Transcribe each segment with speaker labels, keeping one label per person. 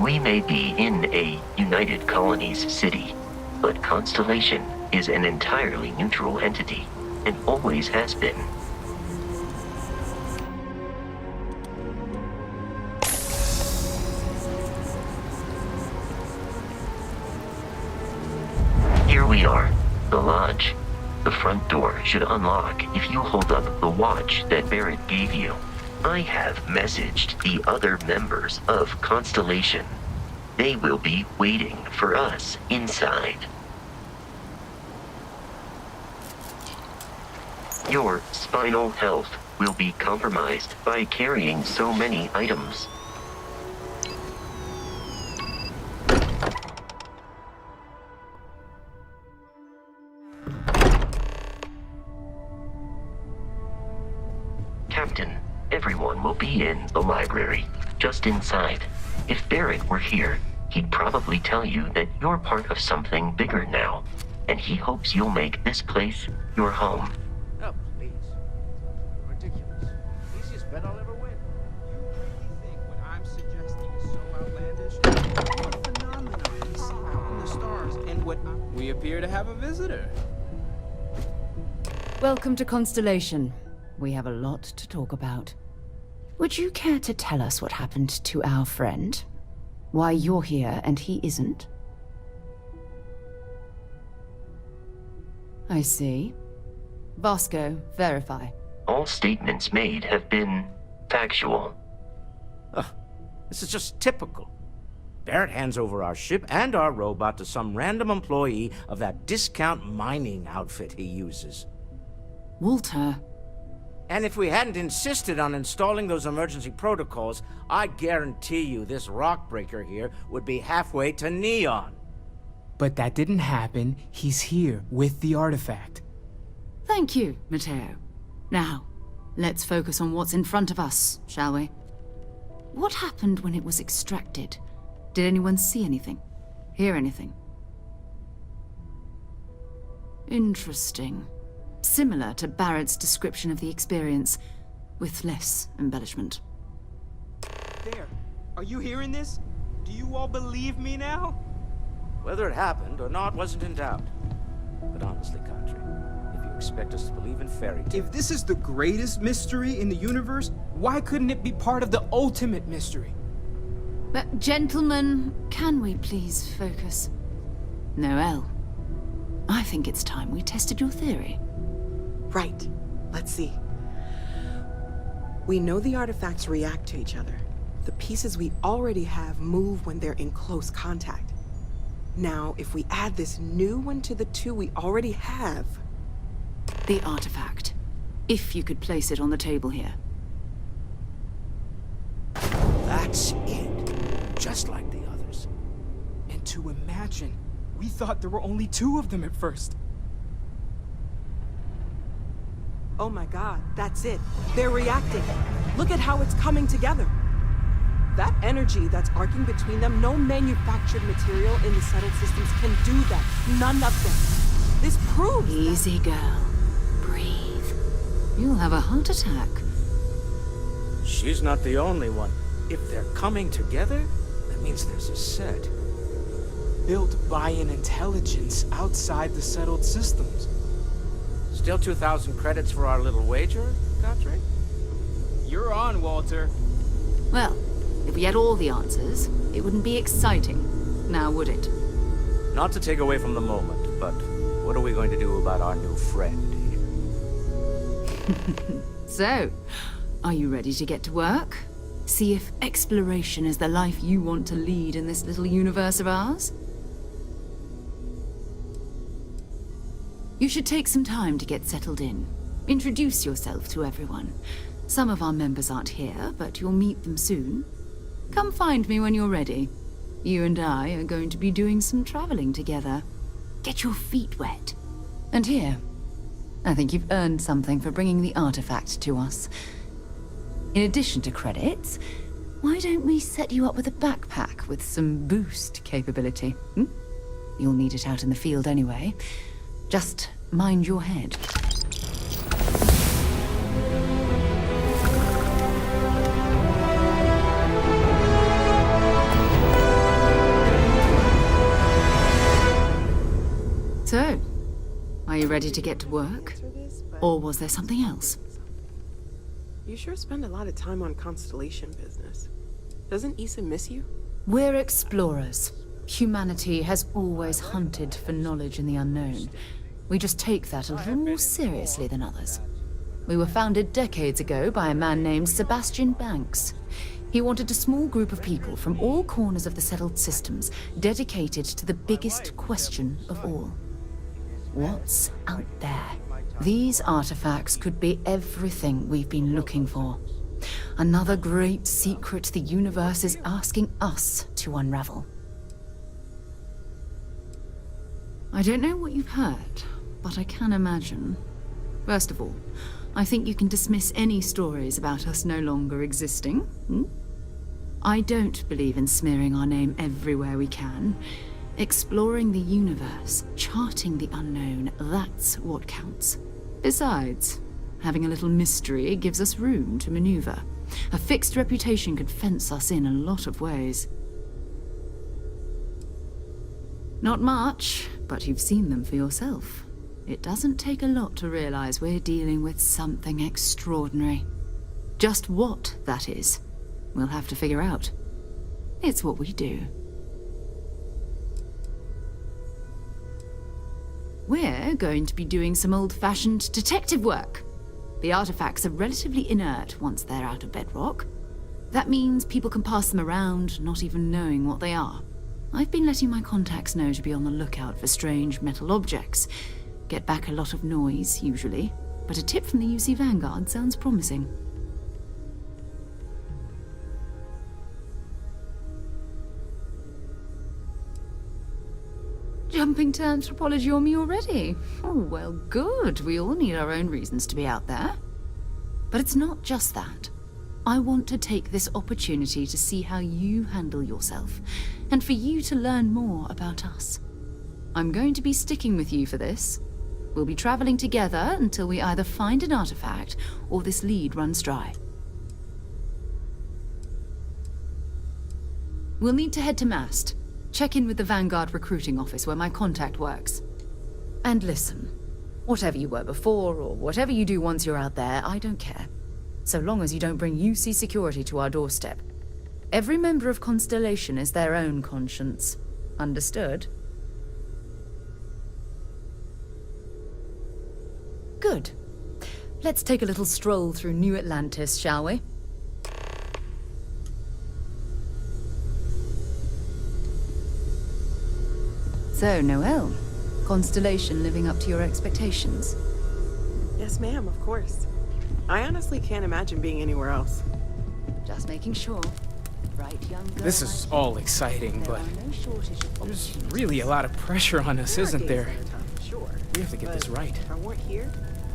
Speaker 1: We may be in a United Colonies city, but Constellation is an entirely neutral entity, and always has been. Here we are, the lodge. The front door should unlock if you hold up the watch that Barrett gave you. I have messaged the other members of Constellation. They will be waiting for us inside. Your spinal health will be compromised by carrying so many items. Captain, everyone will be in the library, just inside. If Barrett were here, he'd probably tell you that you're part of something bigger now, and he hopes you'll make this place your home.
Speaker 2: Oh, please. Ridiculous. Easiest bet I'll ever win.
Speaker 3: You really think what I'm suggesting is so outlandish? What phenomenon we see out in the stars, and what we appear to have a visitor.
Speaker 4: Welcome to Constellation. We have a lot to talk about. Would you care to tell us what happened to our friend? Why you're here and he isn't? I see. Vasco, verify.
Speaker 1: All statements made have been factual.
Speaker 2: This is just typical. Barrett hands over our ship and our robot to some random employee of that discount mining outfit he uses.
Speaker 4: Walter.
Speaker 2: And if we hadn't insisted on installing those emergency protocols, I guarantee you this rock breaker here would be halfway to Neon.
Speaker 3: But that didn't happen. He's here with the artifact.
Speaker 4: Thank you, Matteo. Now, let's focus on what's in front of us, shall we? What happened when it was extracted? Did anyone see anything? Hear anything? Interesting. Similar to Barrett's description of the experience, with less embellishment.
Speaker 3: There. Are you hearing this? Do you all believe me now?
Speaker 2: Whether it happened or not wasn't in doubt. But honestly, Country, if you expect us to believe in fairy tales...
Speaker 3: If this is the greatest mystery in the universe, why couldn't it be part of the ultimate mystery?
Speaker 4: But, gentlemen, can we please focus? Noel, I think it's time we tested your theory.
Speaker 5: Right. Let's see. We know the artifacts react to each other. The pieces we already have move when they're in close contact. Now, if we add this new one to the two we already have...
Speaker 4: The artifact. If you could place it on the table here.
Speaker 2: That's it. Just like the others.
Speaker 3: And to imagine, we thought there were only two of them at first.
Speaker 5: Oh my god, that's it. They're reacting. Look at how it's coming together. That energy that's arcing between them, no manufactured material in the settled systems can do that. None of them. This proves
Speaker 4: Easy, girl. Breathe. You'll have a heart attack.
Speaker 2: She's not the only one. If they're coming together, that means there's a set.
Speaker 3: Built by an intelligence outside the settled systems.
Speaker 2: Still 2,000 credits for our little wager, Country?
Speaker 3: You're on, Walter.
Speaker 4: Well, if we had all the answers, it wouldn't be exciting. Now, would it?
Speaker 2: Not to take away from the moment, but what are we going to do about our new friend here?
Speaker 4: So, are you ready to get to work? See if exploration is the life you want to lead in this little universe of ours? You should take some time to get settled in. Introduce yourself to everyone. Some of our members aren't here, but you'll meet them soon. Come find me when you're ready. You and I are going to be doing some traveling together. Get your feet wet. And here, I think you've earned something for bringing the artifact to us. In addition to credits, why don't we set you up with a backpack with some boost capability? Hmm? You'll need it out in the field anyway. Just mind your head. So, are you ready to get to work? Or was there something else?
Speaker 5: You sure spend a lot of time on Constellation business. Doesn't Issa miss you?
Speaker 4: We're explorers. Humanity has always hunted for knowledge in the unknown. We just take that a little more seriously than others. We were founded decades ago by a man named Sebastian Banks. He wanted a small group of people from all corners of the settled systems dedicated to the biggest question of all. What's out there? These artifacts could be everything we've been looking for. Another great secret the universe is asking us to unravel. I don't know what you've heard, but I can imagine. First of all, I think you can dismiss any stories about us no longer existing. Hmm? I don't believe in smearing our name everywhere we can. Exploring the universe, charting the unknown, that's what counts. Besides, having a little mystery gives us room to maneuver. A fixed reputation could fence us in a lot of ways. Not much, but you've seen them for yourself. It doesn't take a lot to realize we're dealing with something extraordinary. Just what that is, we'll have to figure out. It's what we do. We're going to be doing some old-fashioned detective work. The artifacts are relatively inert once they're out of bedrock. That means people can pass them around, not even knowing what they are. I've been letting my contacts know to be on the lookout for strange metal objects. Get back a lot of noise, usually, but a tip from the UC Vanguard sounds promising. Jumping to anthropology on me already? Oh, well, good. We all need our own reasons to be out there. But it's not just that. I want to take this opportunity to see how you handle yourself, and for you to learn more about us. I'm going to be sticking with you for this. We'll be traveling together until we either find an artifact or this lead runs dry. We'll need to head to Mast. Check in with the Vanguard recruiting office where my contact works. And listen, whatever you were before or whatever you do once you're out there, I don't care. So long as you don't bring UC security to our doorstep. Every member of Constellation is their own conscience. Understood? Good. Let's take a little stroll through New Atlantis, shall we? So, Noelle, Constellation living up to your expectations?
Speaker 5: Yes, ma'am, of course. I honestly can't imagine being anywhere else.
Speaker 4: Just making sure. Right, young girl.
Speaker 3: This is all exciting, but there's really a lot of pressure on us, isn't there?
Speaker 5: Sure.
Speaker 3: We have to get this right.
Speaker 5: If I weren't here,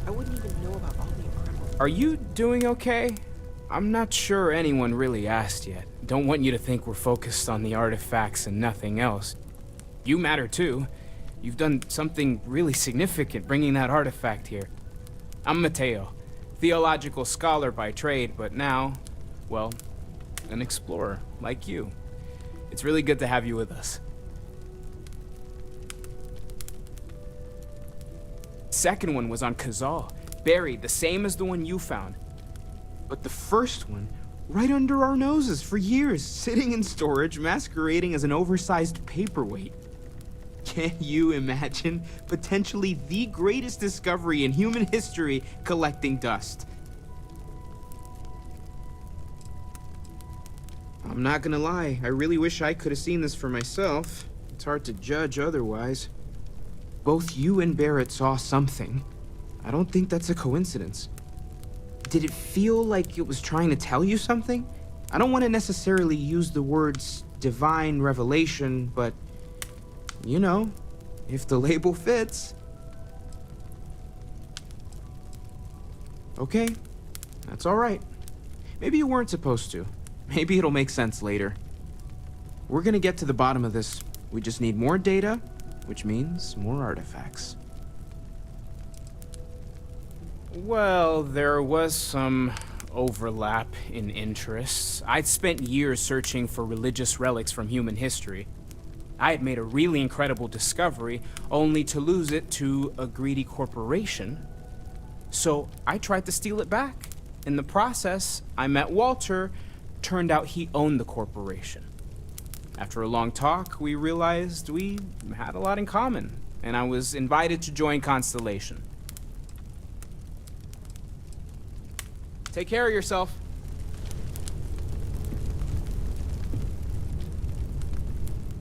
Speaker 5: I wouldn't even know about all the incredible...
Speaker 3: Are you doing okay? I'm not sure anyone really asked yet. Don't want you to think we're focused on the artifacts and nothing else. You matter too. You've done something really significant bringing that artifact here. I'm Mateo, theological scholar by trade, but now, well, an explorer like you. It's really good to have you with us. Second one was on Kazal, buried the same as the one you found.
Speaker 6: But the first one, right under our noses for years, sitting in storage, masquerading as an oversized paperweight. Can you imagine potentially the greatest discovery in human history collecting dust? I'm not gonna lie, I really wish I could have seen this for myself. It's hard to judge otherwise. Both you and Barrett saw something. I don't think that's a coincidence. Did it feel like it was trying to tell you something? I don't want to necessarily use the words divine revelation, but you know, if the label fits. Okay, that's all right. Maybe you weren't supposed to. Maybe it'll make sense later. We're gonna get to the bottom of this. We just need more data, which means more artifacts.
Speaker 3: Well, there was some overlap in interests. I'd spent years searching for religious relics from human history. I had made a really incredible discovery, only to lose it to a greedy corporation. So I tried to steal it back. In the process, I met Walter. Turned out he owned the corporation. After a long talk, we realized we had a lot in common, and I was invited to join Constellation. Take care of yourself.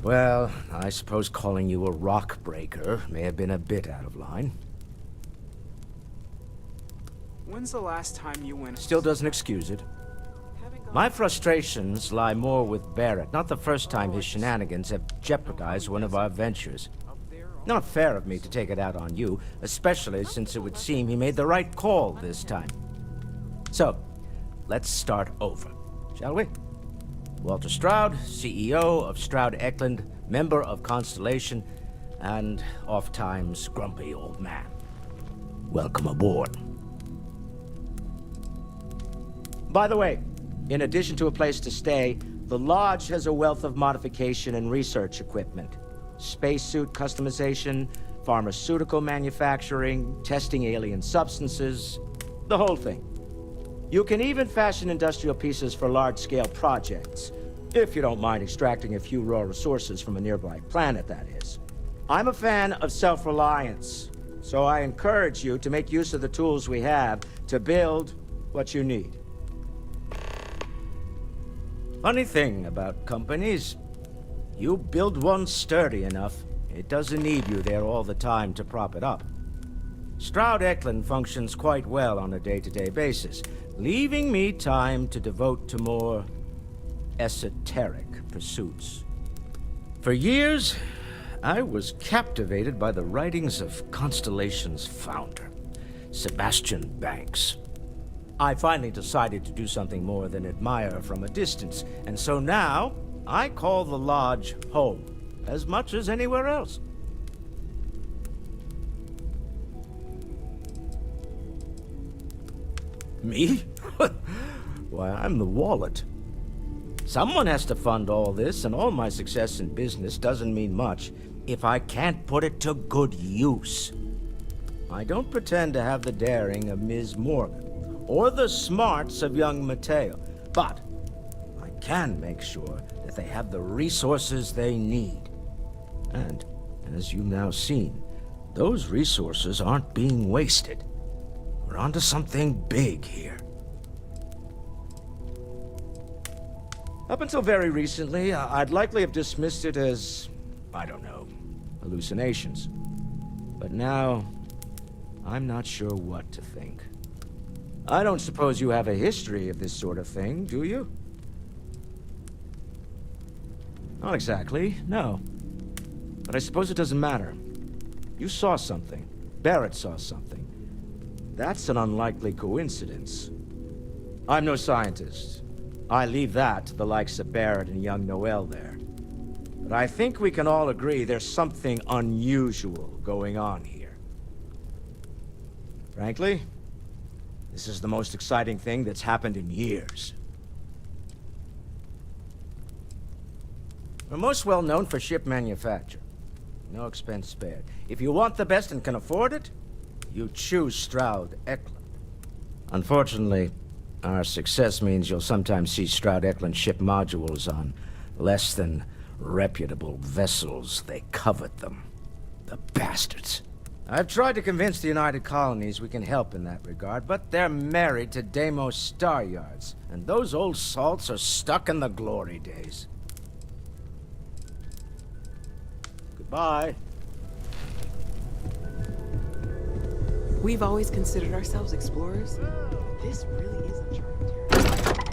Speaker 2: Well, I suppose calling you a rock breaker may have been a bit out of line.
Speaker 3: When's the last time you went?
Speaker 2: Still doesn't excuse it. My frustrations lie more with Barrett, not the first time his shenanigans have jeopardized one of our ventures. Not fair of me to take it out on you, especially since it would seem he made the right call this time. So, let's start over, shall we? Walter Stroud, CEO of Stroud Eklund, member of Constellation, and oft-times grumpy old man. Welcome aboard. By the way, in addition to a place to stay, the Lodge has a wealth of modification and research equipment. Spacesuit customization, pharmaceutical manufacturing, testing alien substances, the whole thing. You can even fashion industrial pieces for large-scale projects, if you don't mind extracting a few raw resources from a nearby planet, that is. I'm a fan of self-reliance, so I encourage you to make use of the tools we have to build what you need. Funny thing about companies, you build one sturdy enough, it doesn't need you there all the time to prop it up. Stroud Eklund functions quite well on a day-to-day basis, leaving me time to devote to more esoteric pursuits. For years, I was captivated by the writings of Constellation's founder, Sebastian Banks. I finally decided to do something more than admire from a distance, and so now I call the Lodge home as much as anywhere else. Me? Why, I'm the wallet. Someone has to fund all this, and all my success in business doesn't mean much if I can't put it to good use. I don't pretend to have the daring of Ms. Morgan, or the smarts of young Mateo, but I can make sure that they have the resources they need. And, as you've now seen, those resources aren't being wasted. We're onto something big here. Up until very recently, I'd likely have dismissed it as, I don't know, hallucinations. But now, I'm not sure what to think. I don't suppose you have a history of this sort of thing, do you? Not exactly, no. But I suppose it doesn't matter. You saw something. Barrett saw something. That's an unlikely coincidence. I'm no scientist. I leave that to the likes of Barrett and young Noel there. But I think we can all agree there's something unusual going on here. Frankly, this is the most exciting thing that's happened in years. We're most well known for ship manufacture. No expense spared. If you want the best and can afford it, you choose Stroud Eklund. Unfortunately, our success means you'll sometimes see Stroud Eklund ship modules on less than reputable vessels. They covet them. The bastards. I've tried to convince the United Colonies we can help in that regard, but they're married to Deimos Star Yards, and those old salts are stuck in the glory days. Goodbye.
Speaker 5: We've always considered ourselves explorers. This really is uncharted territory.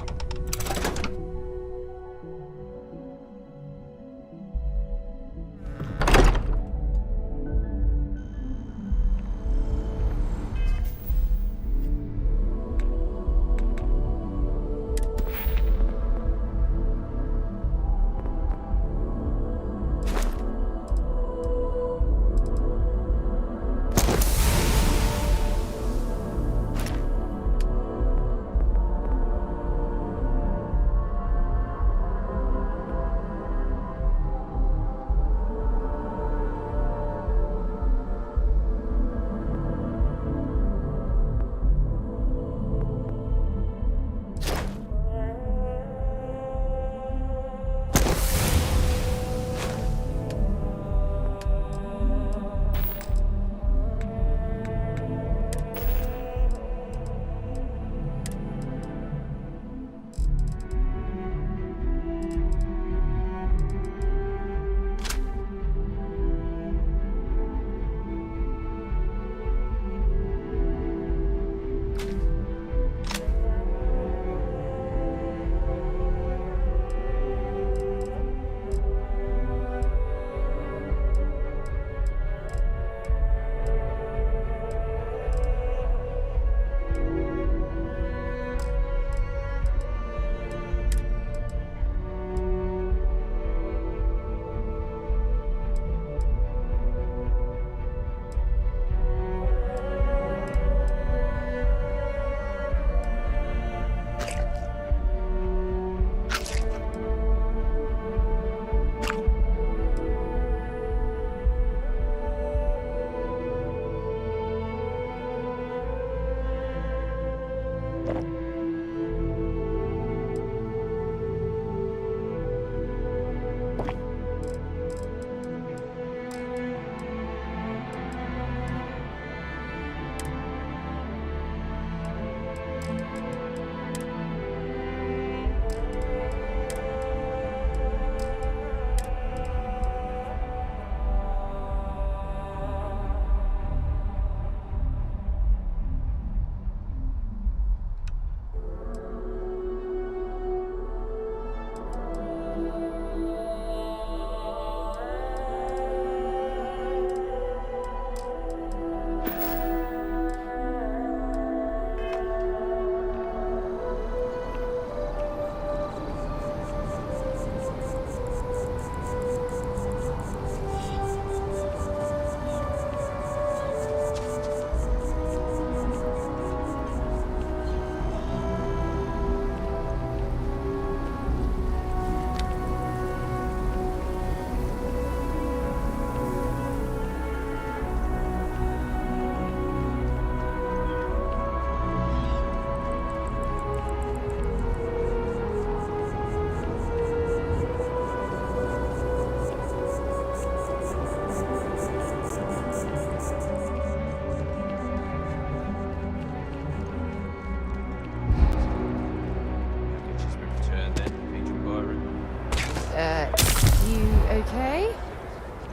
Speaker 7: Okay.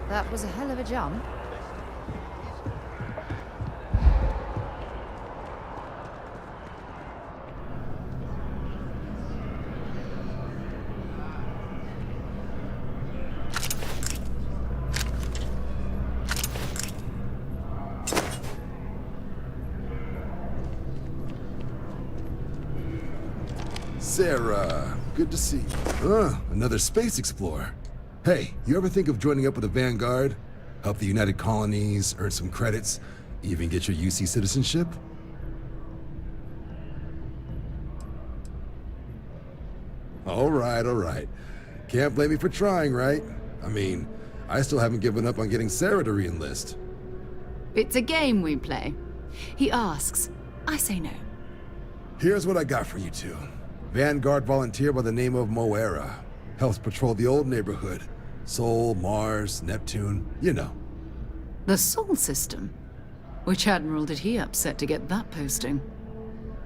Speaker 7: That was a hell of a jump.
Speaker 8: Sarah, good to see you. Another space explorer. Hey, you ever think of joining up with the Vanguard? Help the United Colonies, earn some credits, even get your UC citizenship? All right. Can't blame me for trying, right? I mean, I still haven't given up on getting Sarah to re-enlist.
Speaker 4: It's a game we play. He asks, I say no.
Speaker 8: Here's what I got for you two. Vanguard volunteer by the name of Moera. Helps patrol the old neighborhood. Sol, Mars, Neptune, you know.
Speaker 4: The Sol system? Which admiral did he upset to get that posting?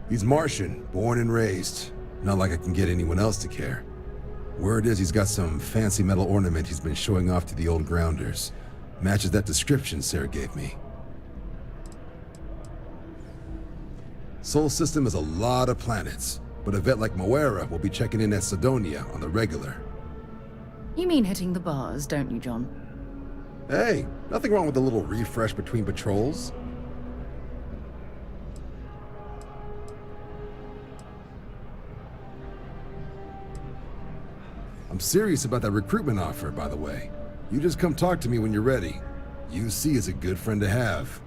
Speaker 8: He's Martian, born and raised. Not like I can get anyone else to care. Word is he's got some fancy metal ornament he's been showing off to the old grounders. Matches that description Sarah gave me. Sol system has a lot of planets, but a vet like Moera will be checking in at Sidonia on the regular.
Speaker 4: You mean hitting the bars, don't you, John?
Speaker 8: Hey, nothing wrong with a little refresh between patrols. I'm serious about that recruitment offer, by the way. You just come talk to me when you're ready. UC is a good friend to have.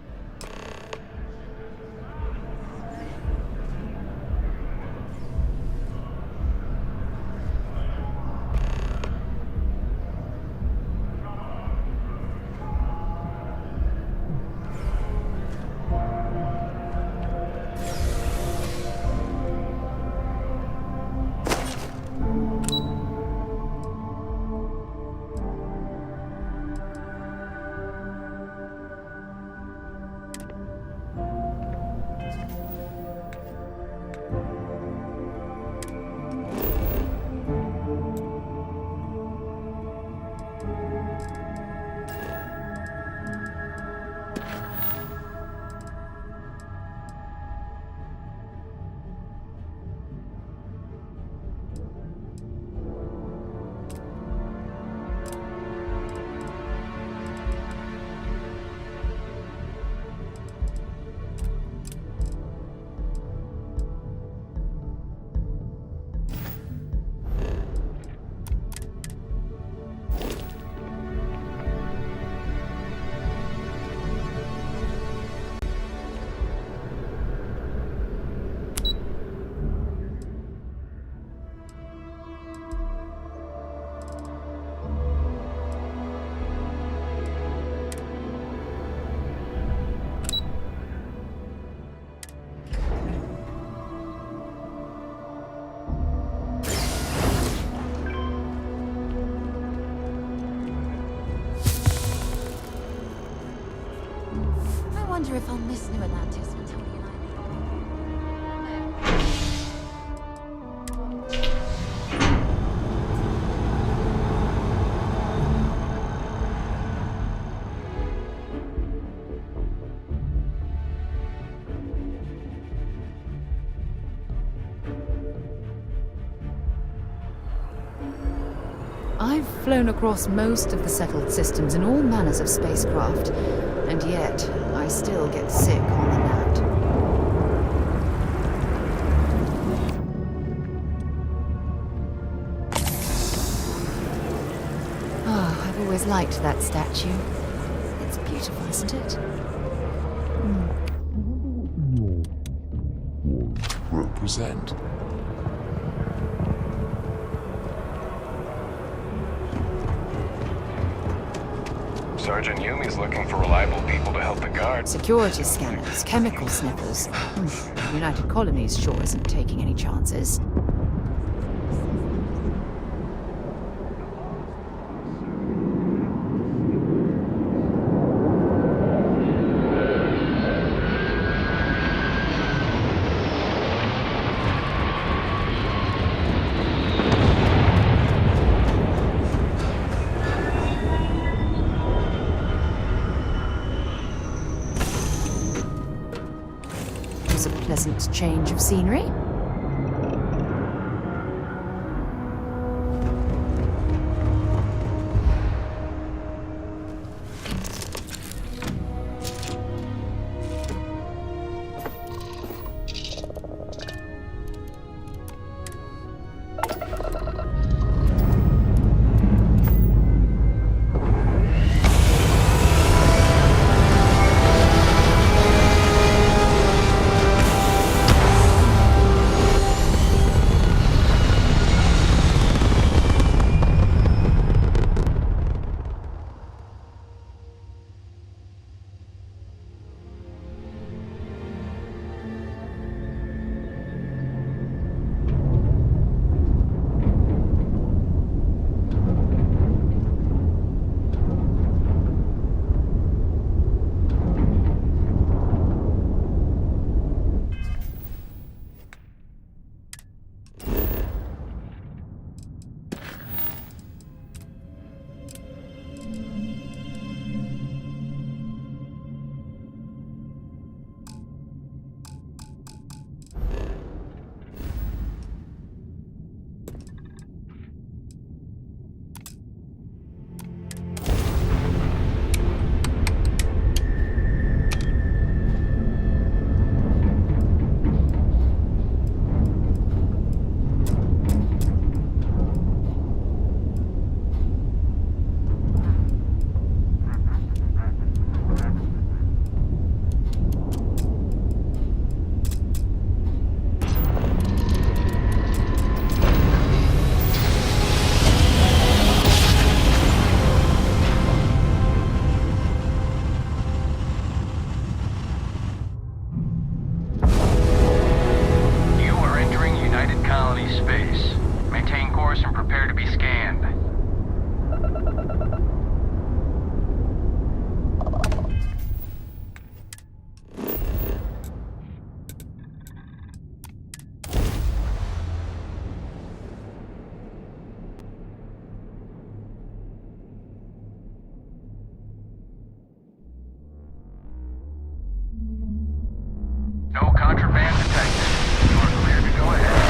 Speaker 7: I wonder if on this new Atlantis when Tony and
Speaker 4: I've flown across most of the settled systems in all manners of spacecraft, and yet I still get sick on the gnat. Ah, I've always liked that statue. It's beautiful, isn't it?
Speaker 9: Represent.
Speaker 10: Sergeant Yumi's looking for reliable people to help the guard.
Speaker 4: Security scanners, chemical sniffers. United Colonies sure isn't taking any chances. loves a pleasant change of scenery.
Speaker 10: No contraband detected. You are clear to go ahead.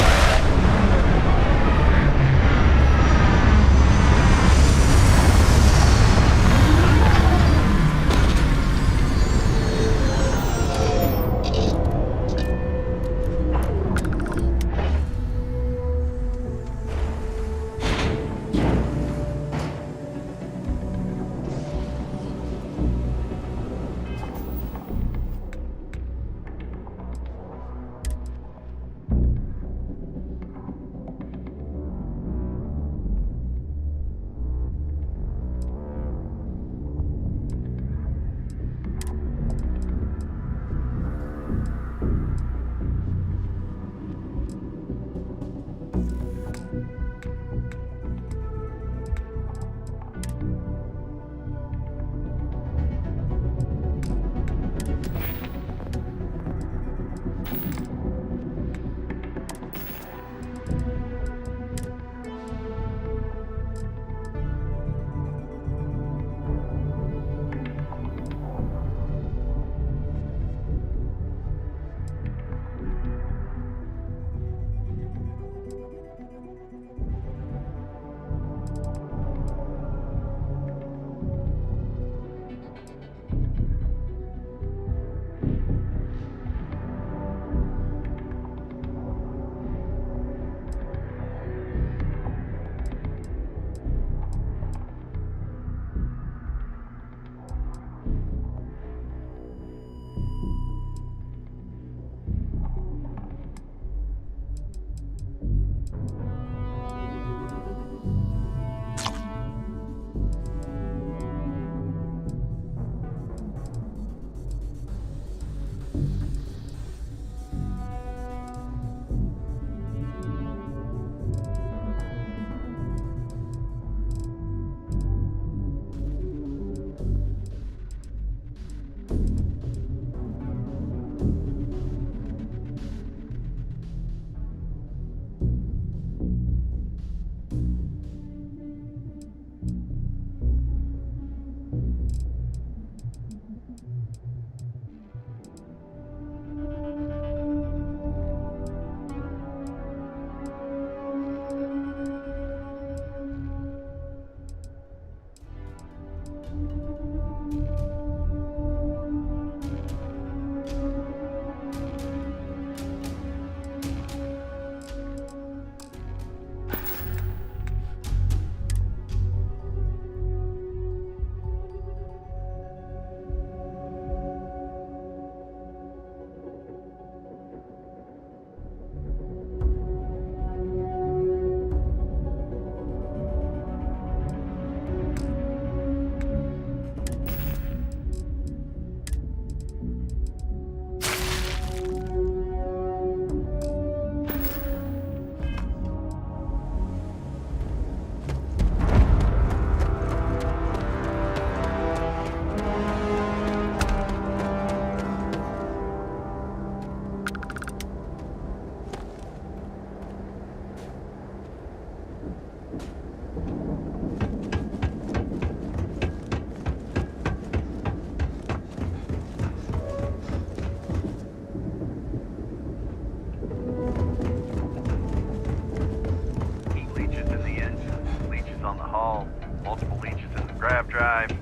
Speaker 10: drive.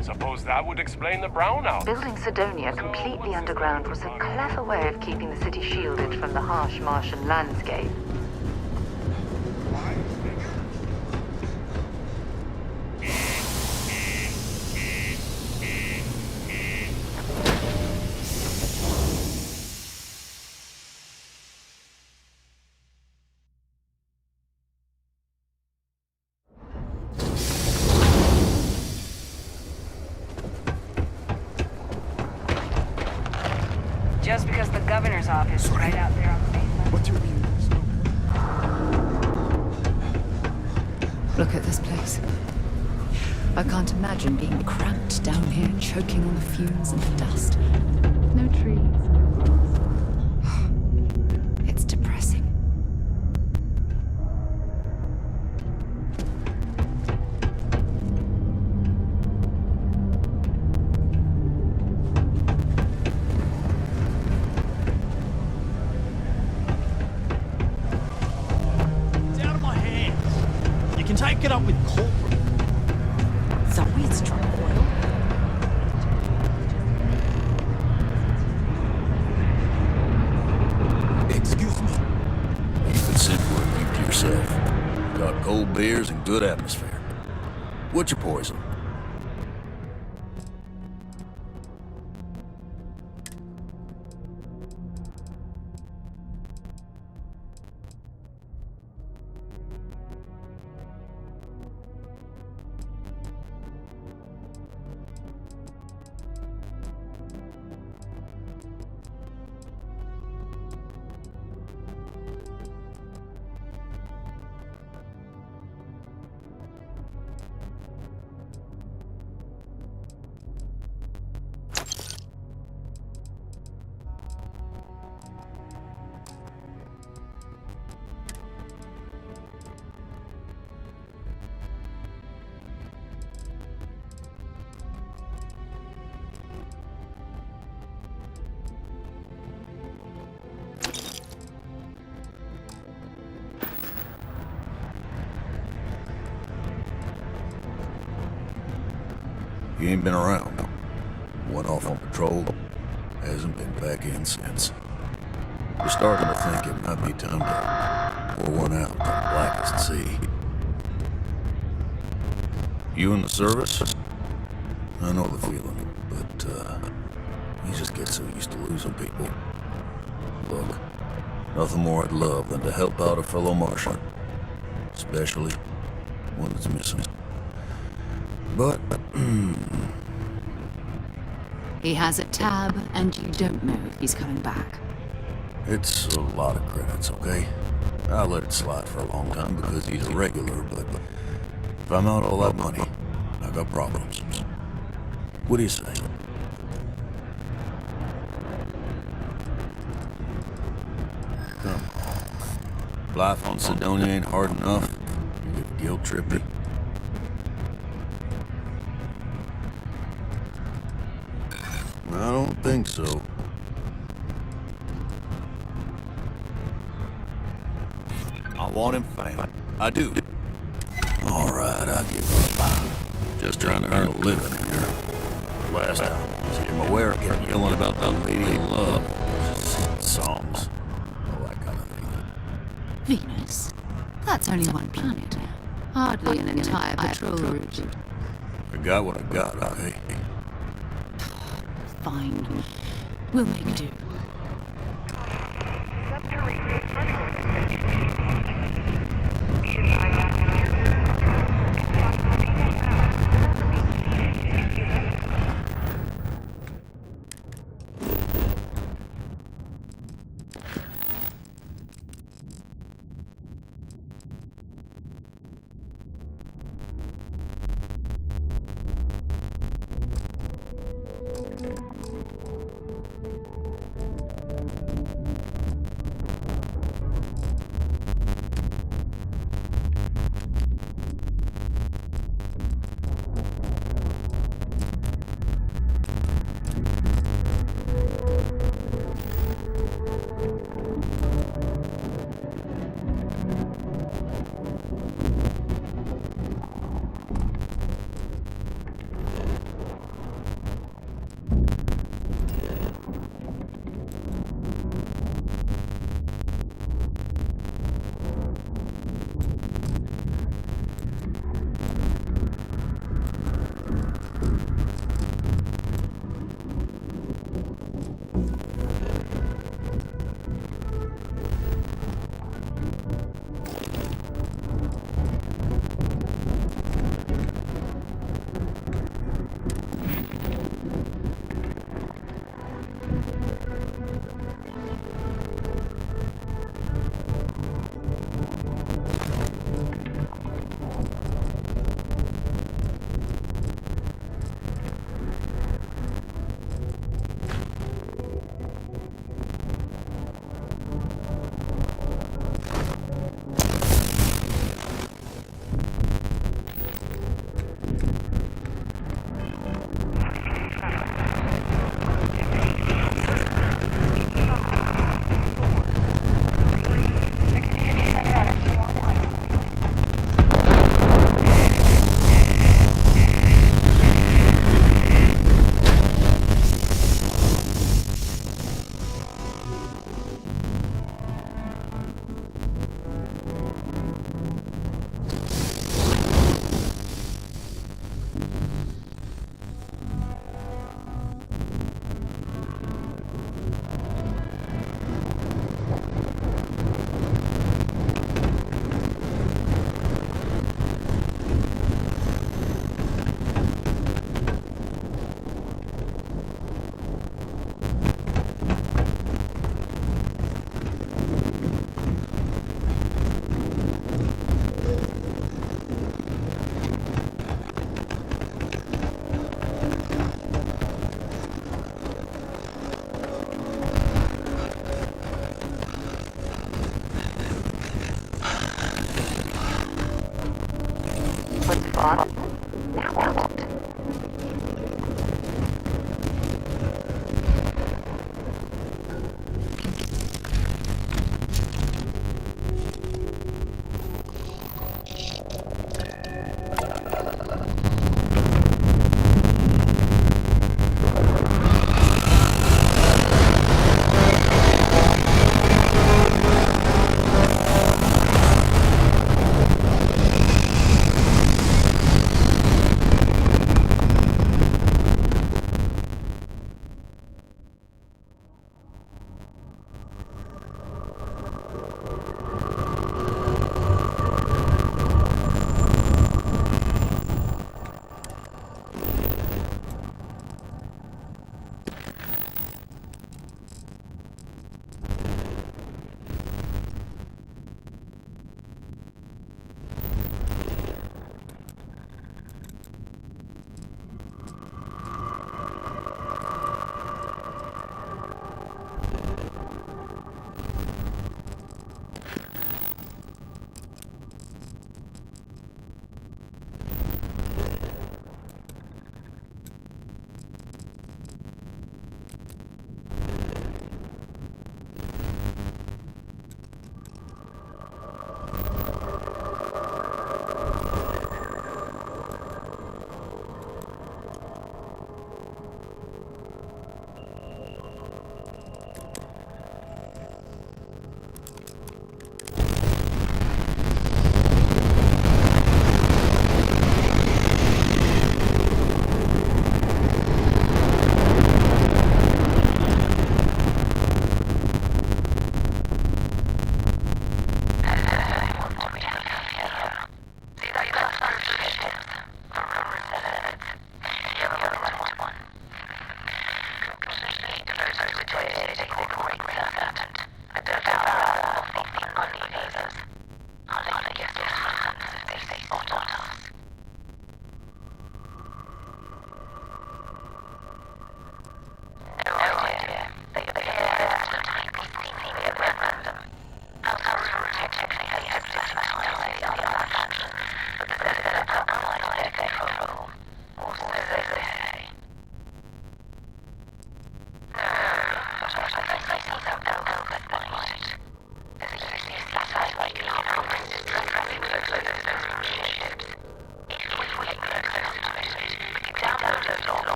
Speaker 10: Suppose that would explain the brownout.
Speaker 11: Building Sidonia completely underground was a clever way of keeping the city shielded from the harsh Martian landscape. Just because the governor's office is right out there on the mainland.
Speaker 8: What do you mean?
Speaker 4: Look at this place. I can't imagine being cramped down here, choking on the fumes and the dust. No trees. It's depressing.
Speaker 12: Take it up with corporate.
Speaker 5: Is that where it's struck oil?
Speaker 12: Excuse me.
Speaker 13: Keep it simple and keep to yourself. Got cold beers and good atmosphere. What's your poison? He ain't been around. Went off on patrol. Hasn't been back in since. We're starting to think it might be time to pour one out on the blackest sea. You in the service? I know the feeling, but you just get so used to losing people. Look, nothing more I'd love than to help out a fellow Martian. Especially one that's missing. But
Speaker 4: He has a tab, and you don't know if he's coming back.
Speaker 13: it's a lot of credits, okay? I let it slide for a long time because he's a regular, but if I'm out all that money, I got problems. What do you say? Come on. Life on Sidonia ain't hard enough. You get guilt trippy. I don't think so. I want him found. I do. All right, I give up. Just trying to earn a living here. Last time I was here, my wearer kept yelling about that lady in love. Songs. All that kind of thing.
Speaker 4: Venus? That's only one planet. Hardly an entire patrol route.
Speaker 13: I got what I got, okay?
Speaker 4: Fine. We'll make do.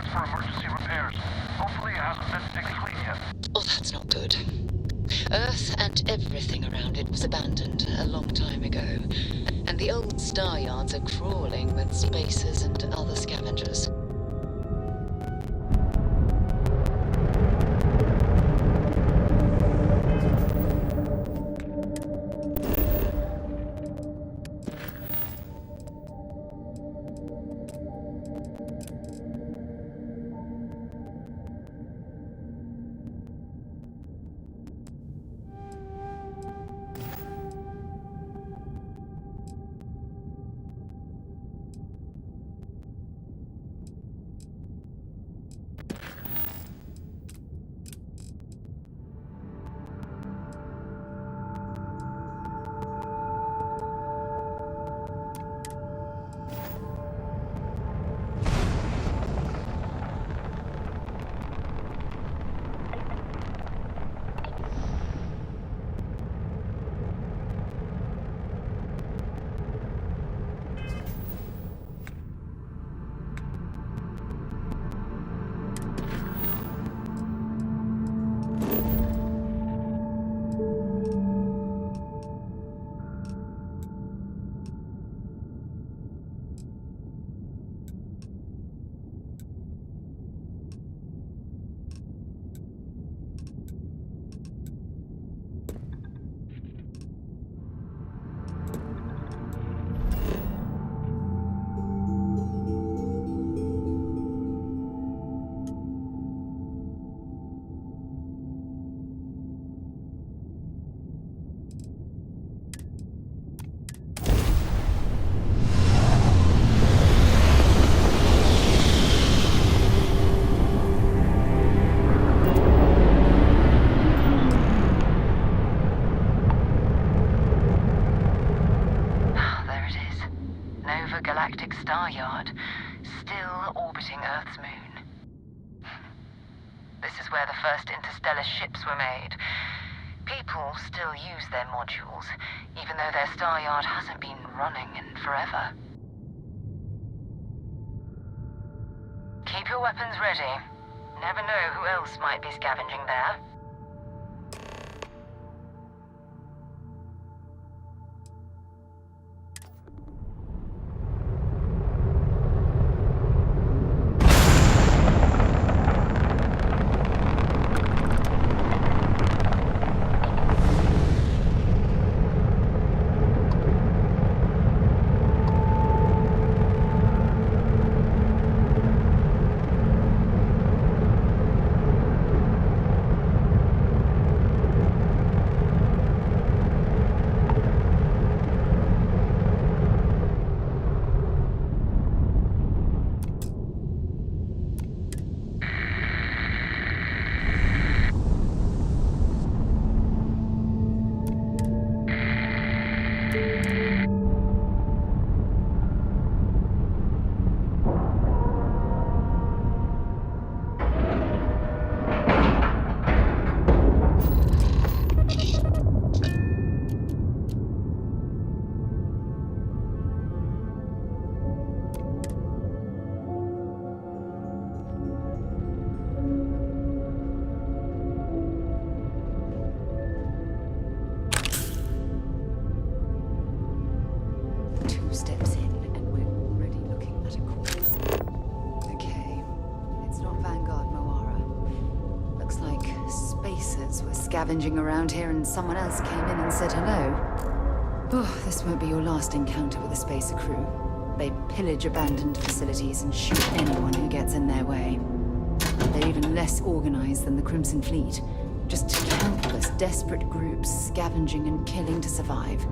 Speaker 14: orders for emergency repairs. Hopefully it hasn't been picked clean yet.
Speaker 15: Oh, that's not good. Earth and everything around it was abandoned a long time ago. And the old star yards are crawling with spacers and other scavengers.
Speaker 11: Galactic Star Yard, still orbiting Earth's moon. This is where the first interstellar ships were made. People still use their modules, even though their star yard hasn't been running in forever. Keep your weapons ready. Never know who else might be scavenging there.
Speaker 4: Steps in, and we're already looking at a corpse. Okay, it's not Vanguard Moara. Looks like spacers were scavenging around here and someone else came in and said hello. Oh, this won't be your last encounter with a spacer crew. They pillage abandoned facilities and shoot anyone who gets in their way. They're even less organized than the Crimson Fleet. Just countless desperate groups scavenging and killing to survive.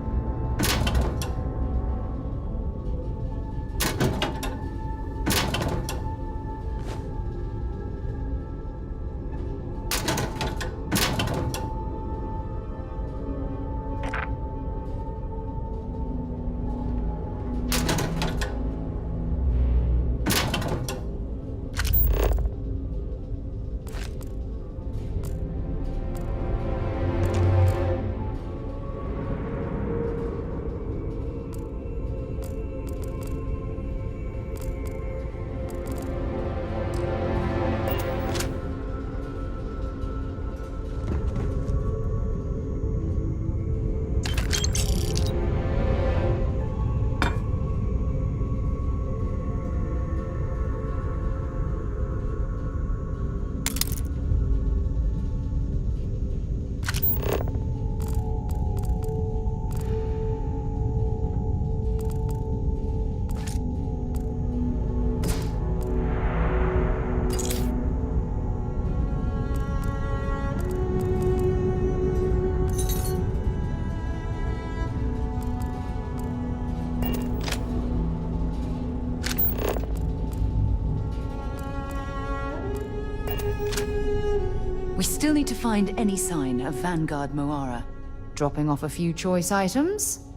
Speaker 4: still need to find any sign of Vanguard Moara. Dropping off a few choice items?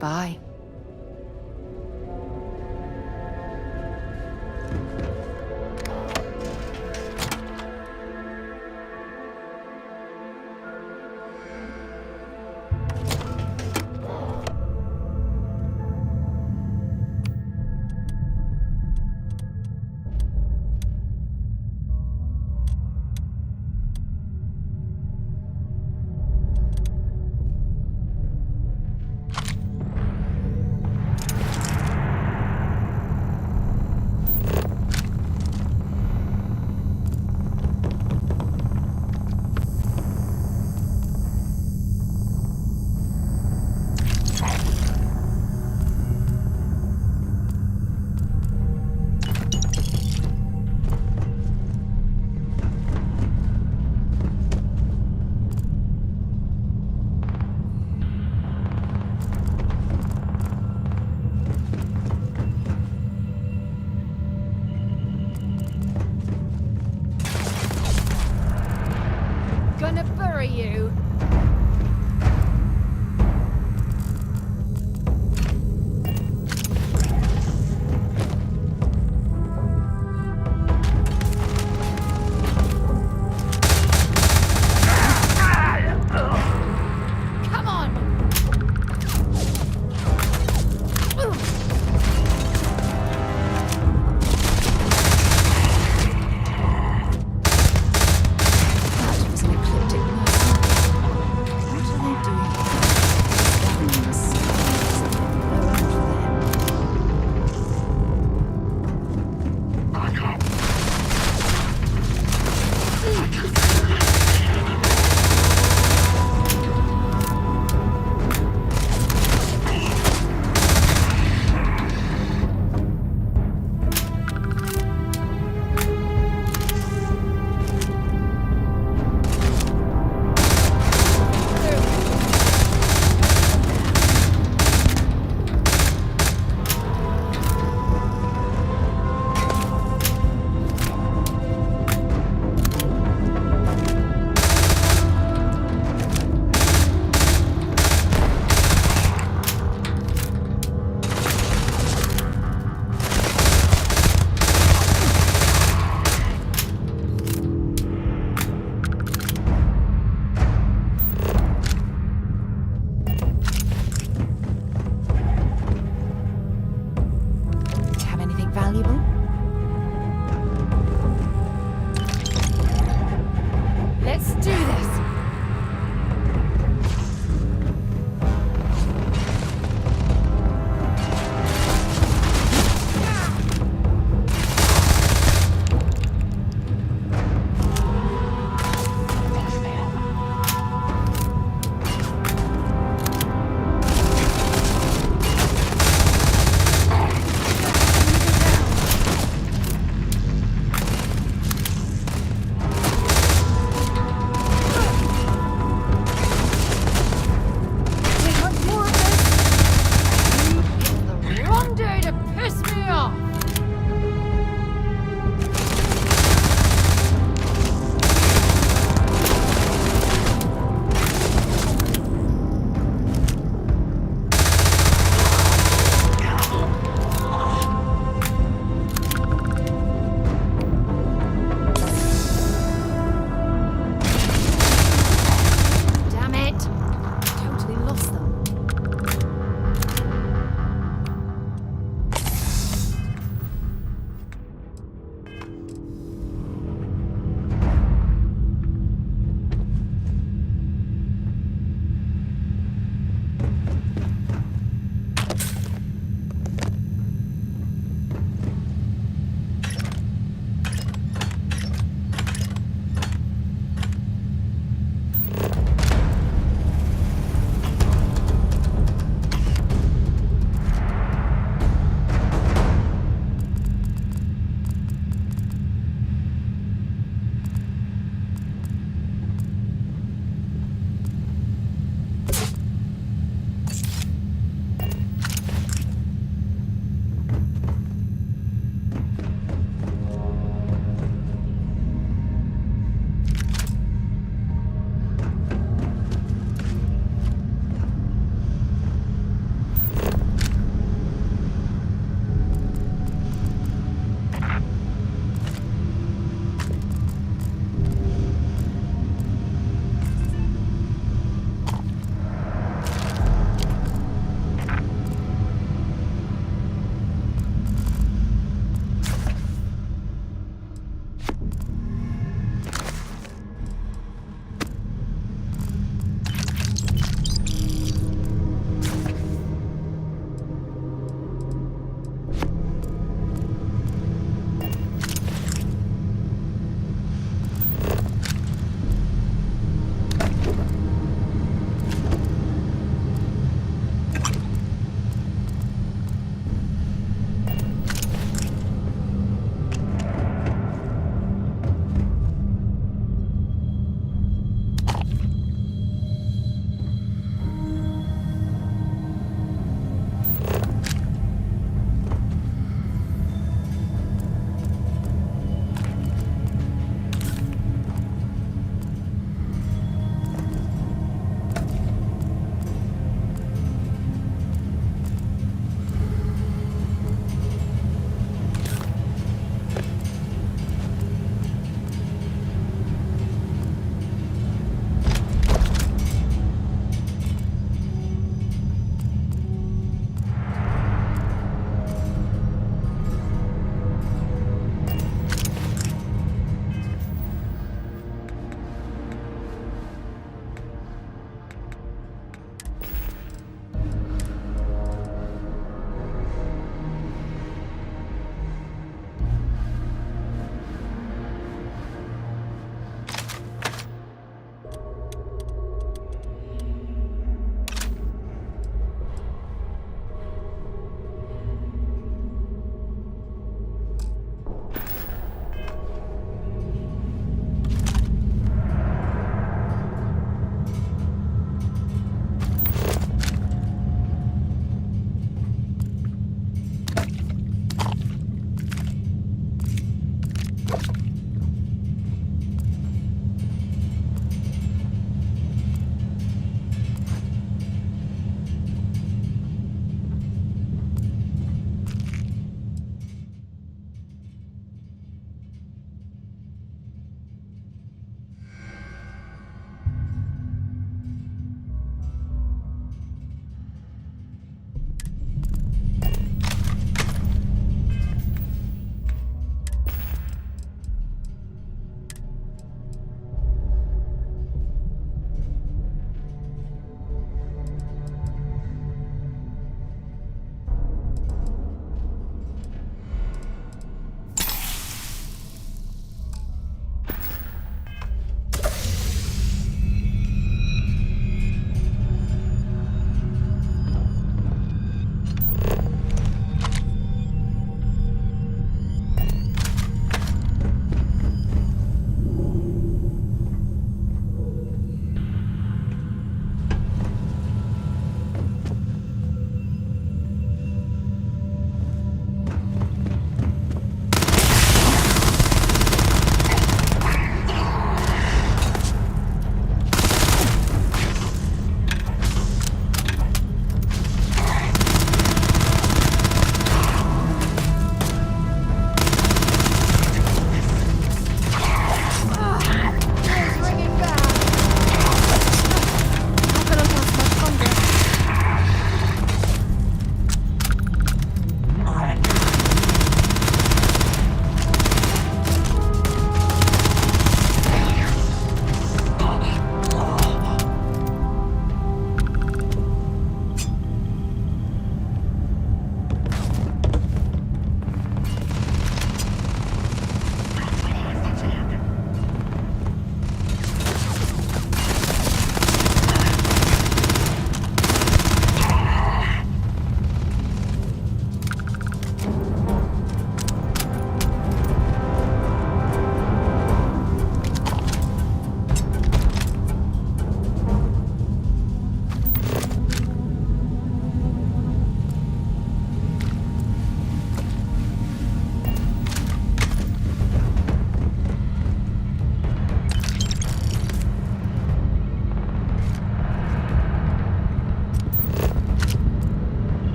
Speaker 4: Bye.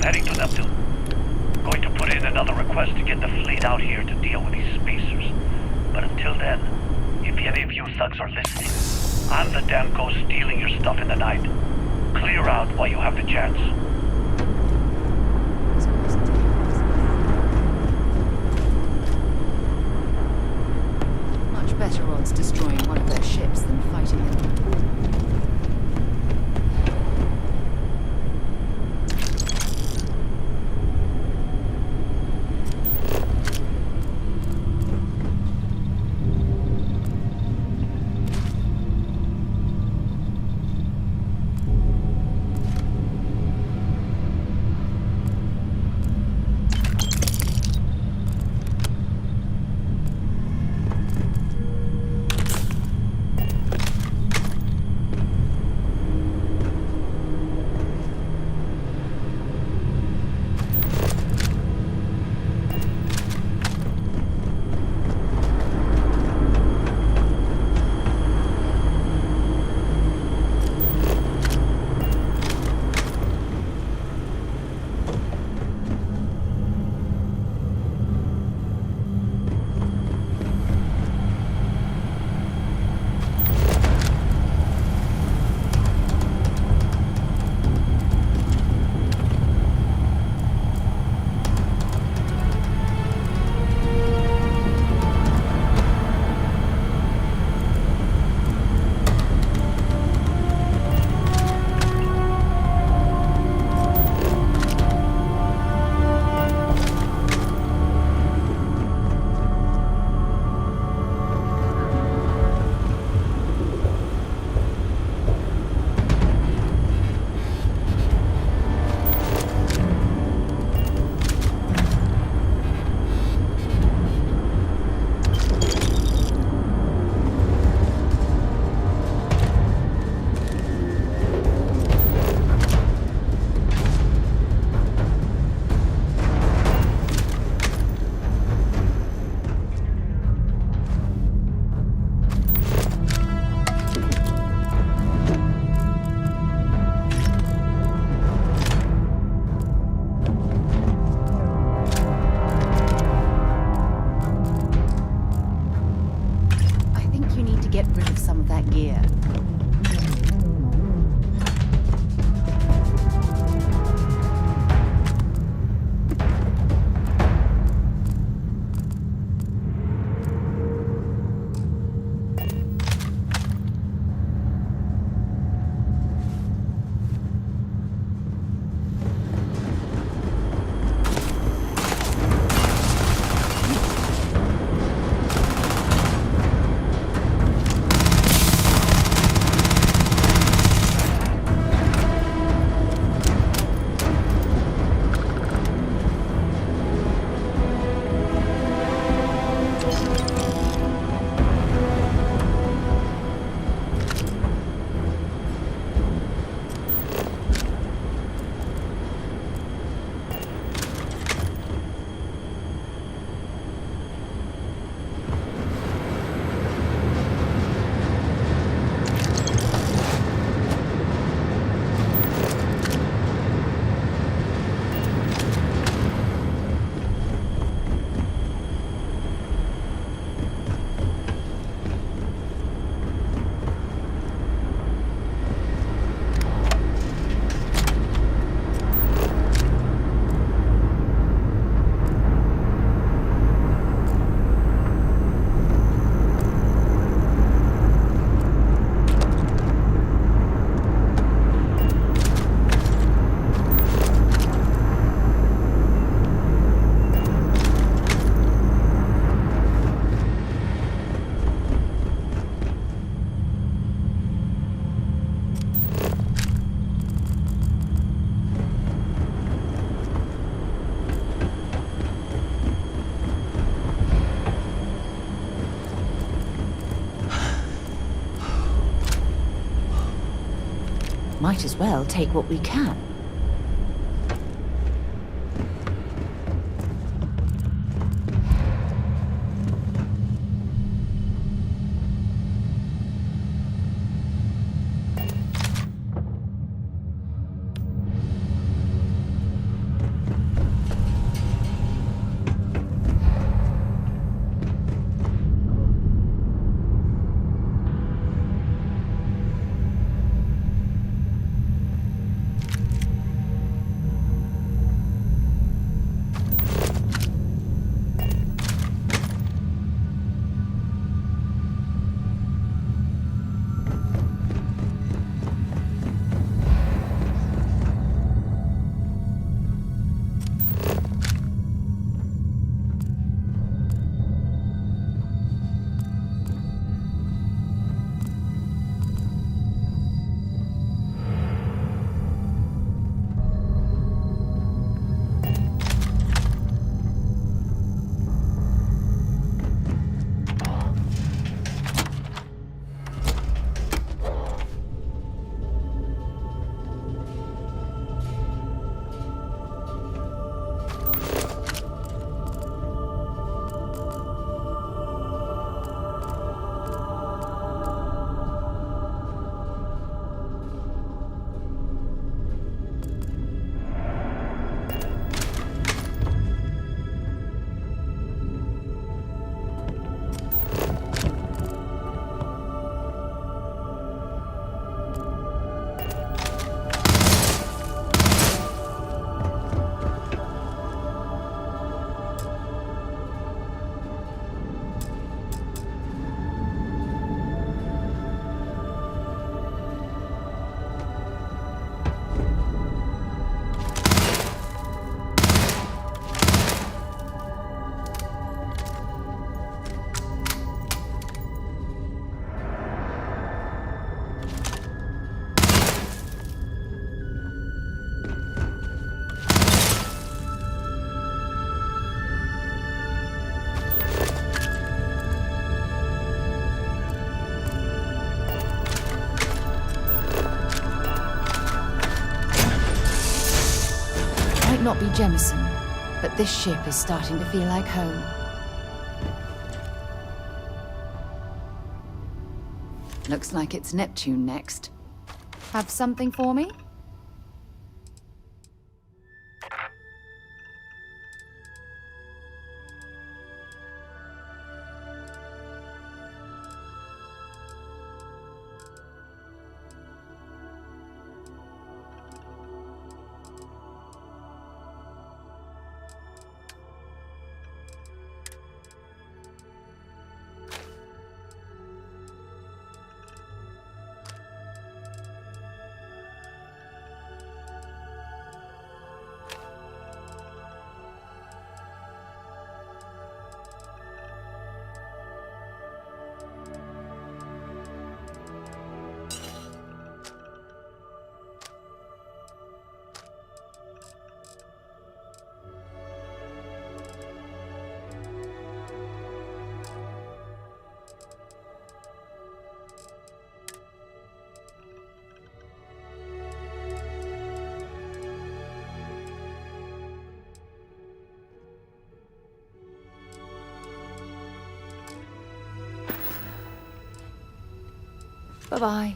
Speaker 14: heading to Neptune. Going to put in another request to get the fleet out here to deal with these spacers. But until then, if any of you thugs are listening, I'm the damn ghost stealing your stuff in the night. Clear out while you have the chance.
Speaker 4: Much better odds destroying one of their ships than fighting them.
Speaker 16: Might as well take what we can.
Speaker 4: Jemison, but this ship is starting to feel like home. Looks like it's Neptune next. Have something for me? Bye-bye.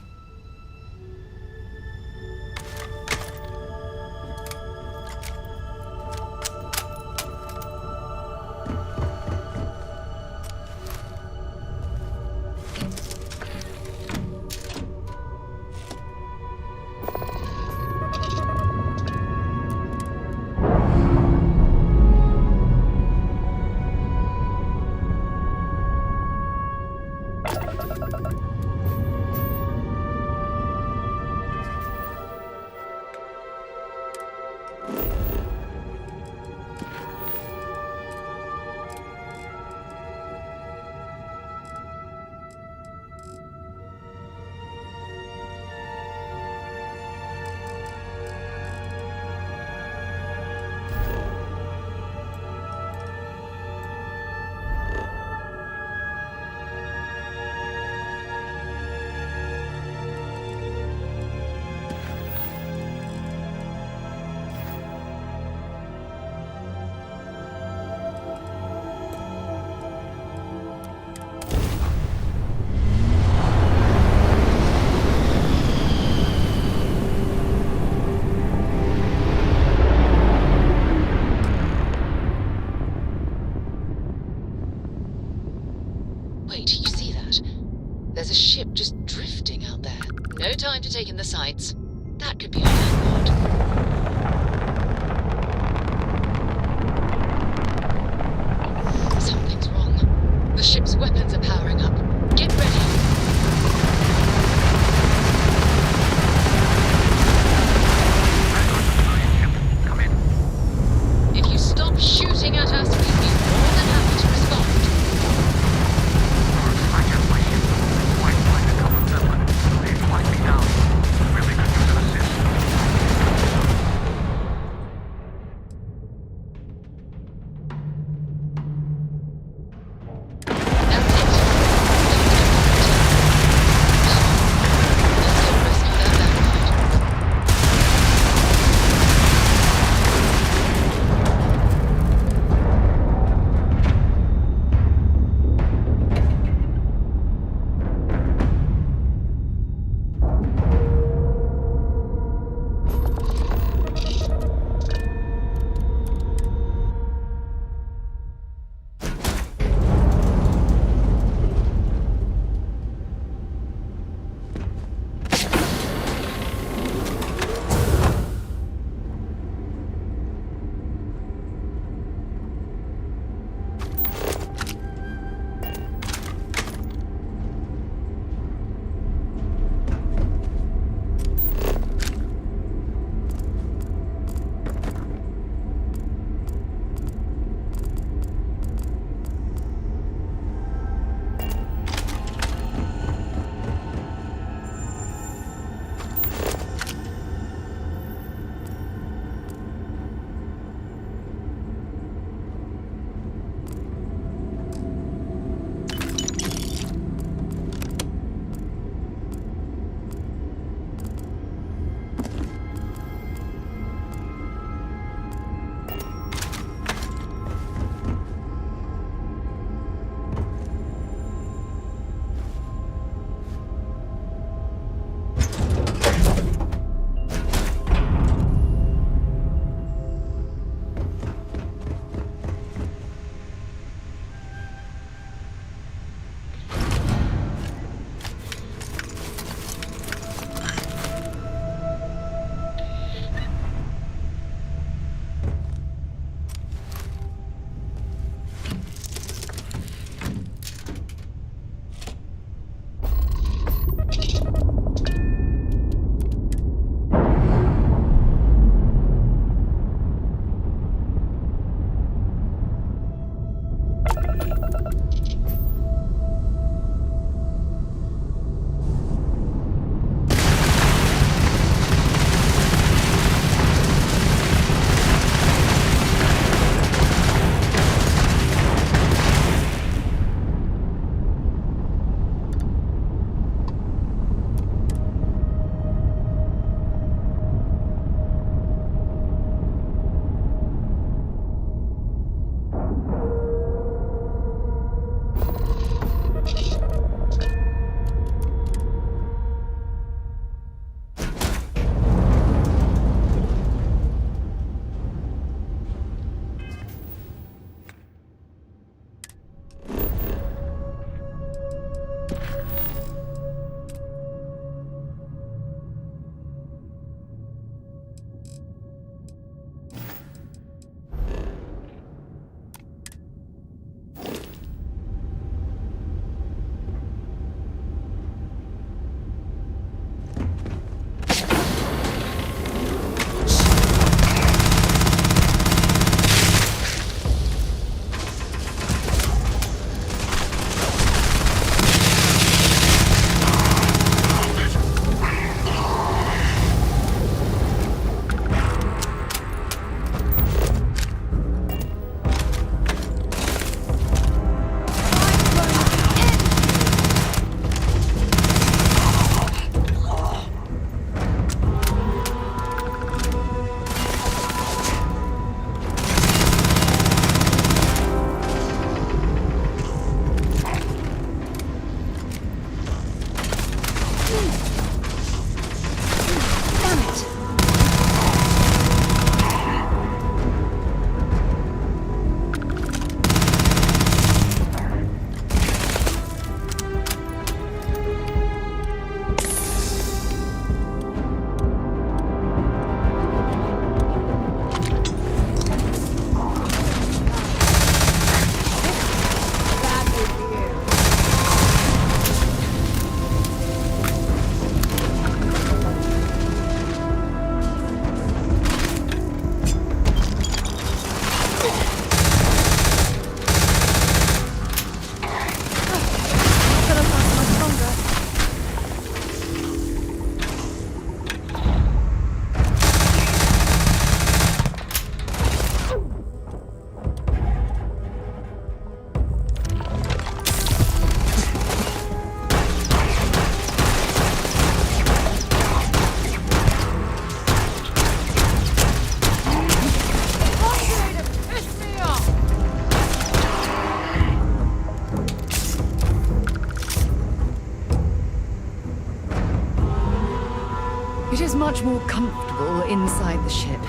Speaker 15: Wait, you see that? There's a ship just drifting out there. No time to take in the sights. That could be our landlord. Something's wrong. The ship's weapons are powering up. Get ready. If you stop shooting at us, we'd be more than happy to respond.
Speaker 14: I just my ship. Might find a couple of them. They flag me down. Really good.
Speaker 4: more comfortable inside the ship.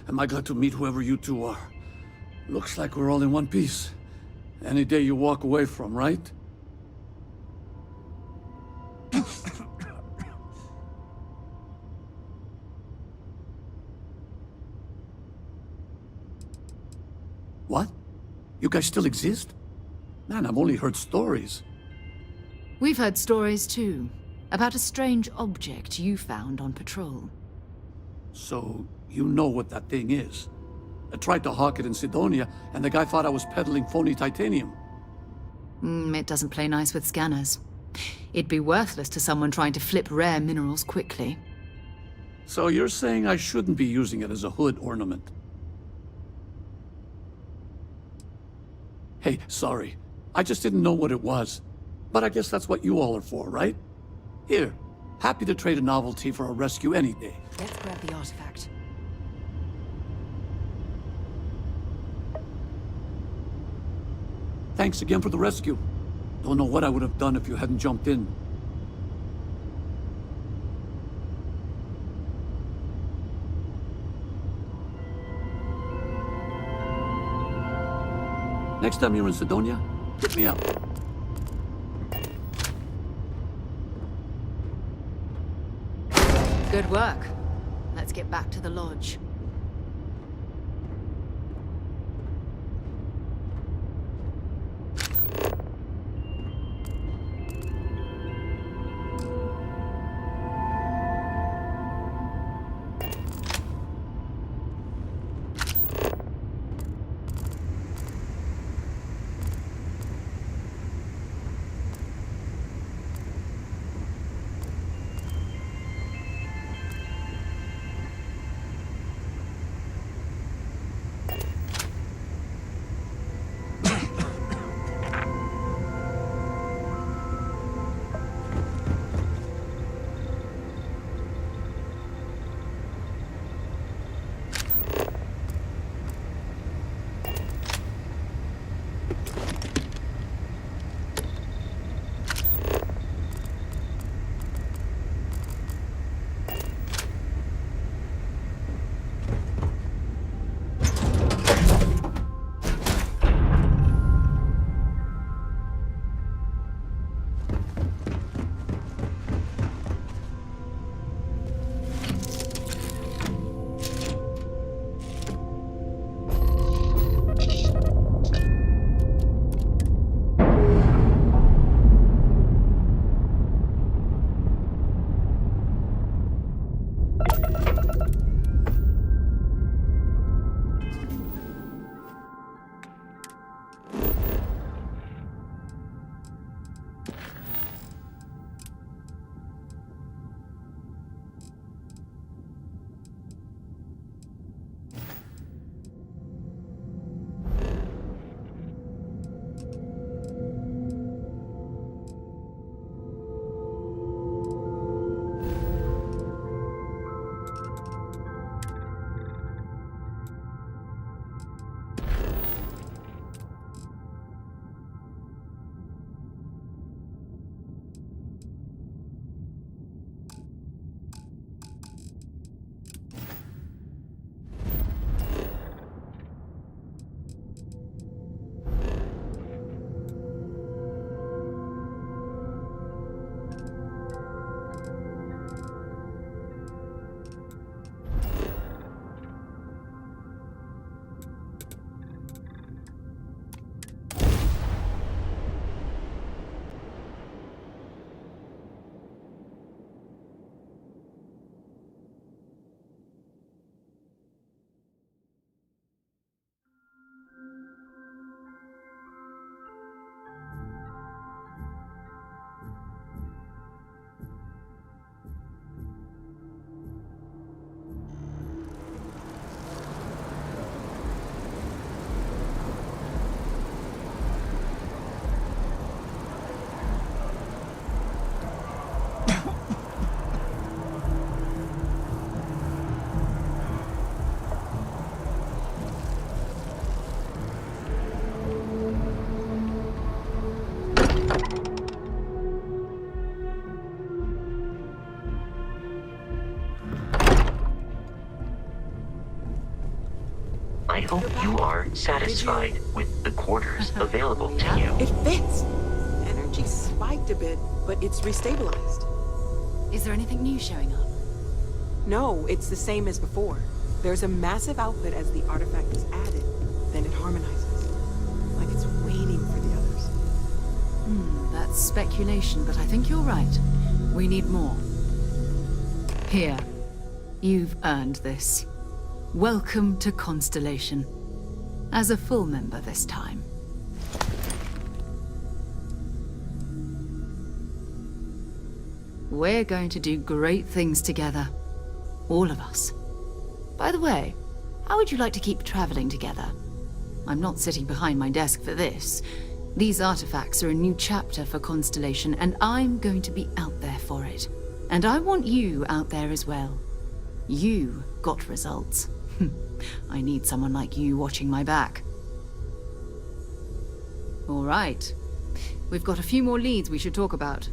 Speaker 12: Am I glad to meet whoever you two are? Looks like we're all in one piece. Any day you walk away from, right? What? You guys still exist? Man, I've only heard stories.
Speaker 4: We've heard stories too, about a strange object you found on patrol.
Speaker 12: So, you know what that thing is. I tried to hawk it in Sidonia, and the guy thought I was peddling phony titanium.
Speaker 4: It doesn't play nice with scanners. It'd be worthless to someone trying to flip rare minerals quickly.
Speaker 12: So you're saying I shouldn't be using it as a hood ornament? Hey, sorry. I just didn't know what it was. But I guess that's what you all are for, right? Here, happy to trade a novelty for a rescue any day.
Speaker 16: Let's grab the artifact.
Speaker 12: Thanks again for the rescue. Don't know what I would have done if you hadn't jumped in. Next time you're in Sidonia, hit me up.
Speaker 4: Good work. Let's get back to the lodge.
Speaker 1: I hope you are satisfied with the quarters available to you.
Speaker 5: It fits. Energy spiked a bit, but it's restabilized.
Speaker 4: Is there anything new showing up?
Speaker 5: No, it's the same as before. There's a massive output as the artifact is added, then it harmonizes. Like it's waiting for the others.
Speaker 4: That's speculation, but I think you're right. We need more. Here. You've earned this. Welcome to Constellation. As a full member this time. We're going to do great things together. All of us. By the way, how would you like to keep traveling together? I'm not sitting behind my desk for this. These artifacts are a new chapter for Constellation, and I'm going to be out there for it. And I want you out there as well. You got results. I need someone like you watching my back. All right. We've got a few more leads we should talk about.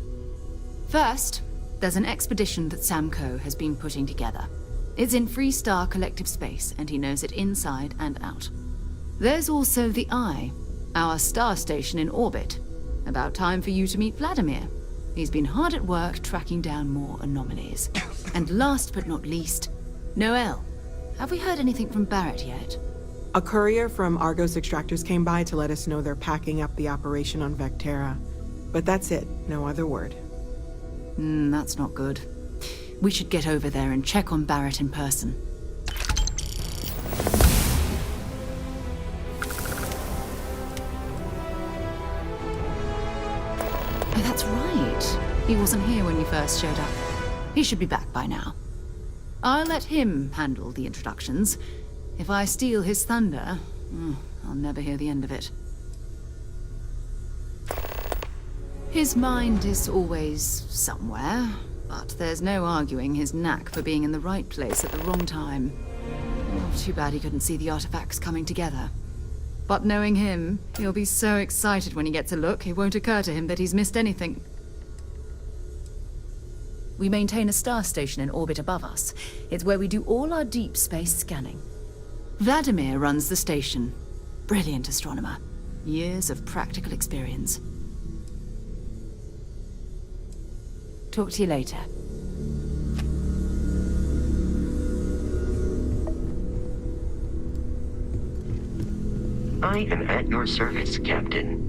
Speaker 4: First, there's an expedition that Samco has been putting together. It's in Freestar Collective Space, and he knows it inside and out. There's also the Eye, our star station in orbit. About time for you to meet Vladimir. He's been hard at work tracking down more anomalies. And last but not least, Noel. Have we heard anything from Barrett yet?
Speaker 5: A courier from Argos Extractors came by to let us know they're packing up the operation on Vectera. But that's it, no other word.
Speaker 4: That's not good. We should get over there and check on Barrett in person. Oh, that's right. He wasn't here when you first showed up. He should be back by now. I'll let him handle the introductions. If I steal his thunder, I'll never hear the end of it. His mind is always somewhere, but there's no arguing his knack for being in the right place at the wrong time. Too bad he couldn't see the artifacts coming together. But knowing him, he'll be so excited when he gets a look, it won't occur to him that he's missed anything. We maintain a star station in orbit above us. It's where we do all our deep space scanning. Vladimir runs the station. Brilliant astronomer. Years of practical experience. Talk to you later.
Speaker 1: I am at your service, Captain.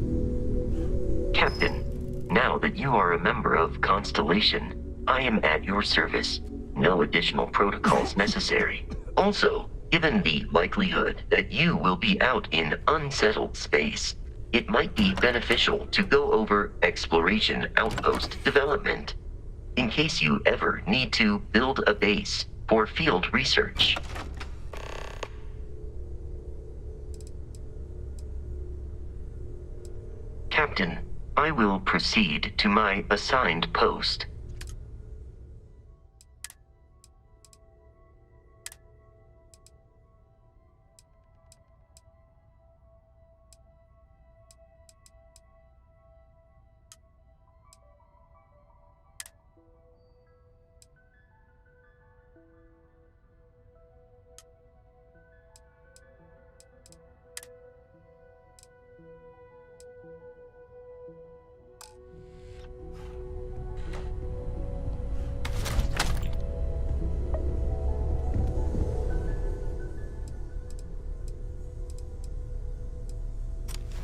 Speaker 1: Captain, now that you are a member of Constellation, I am at your service. No additional protocols necessary. Also, given the likelihood that you will be out in unsettled space, it might be beneficial to go over exploration outpost development, in case you ever need to build a base for field research. Captain, I will proceed to my assigned post.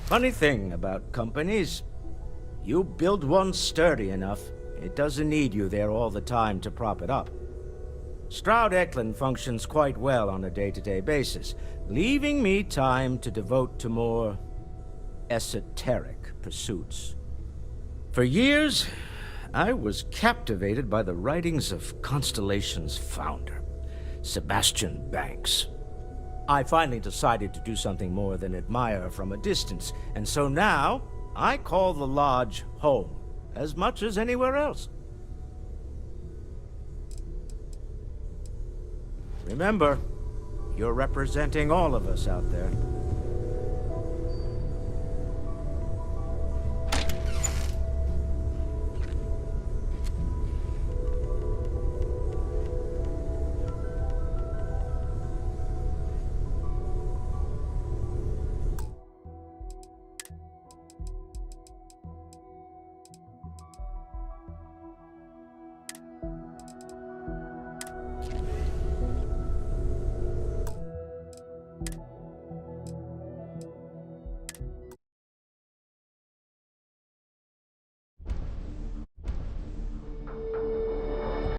Speaker 2: Funny thing about companies, you build one sturdy enough, it doesn't need you there all the time to prop it up. Stroud-Eklund functions quite well on a day-to-day basis, leaving me time to devote to more esoteric pursuits. For years, I was captivated by the writings of Constellation's founder, Sebastian Banks. I finally decided to do something more than admire from a distance, and so now I call the Lodge home, as much as anywhere else. Remember, you're representing all of us out there.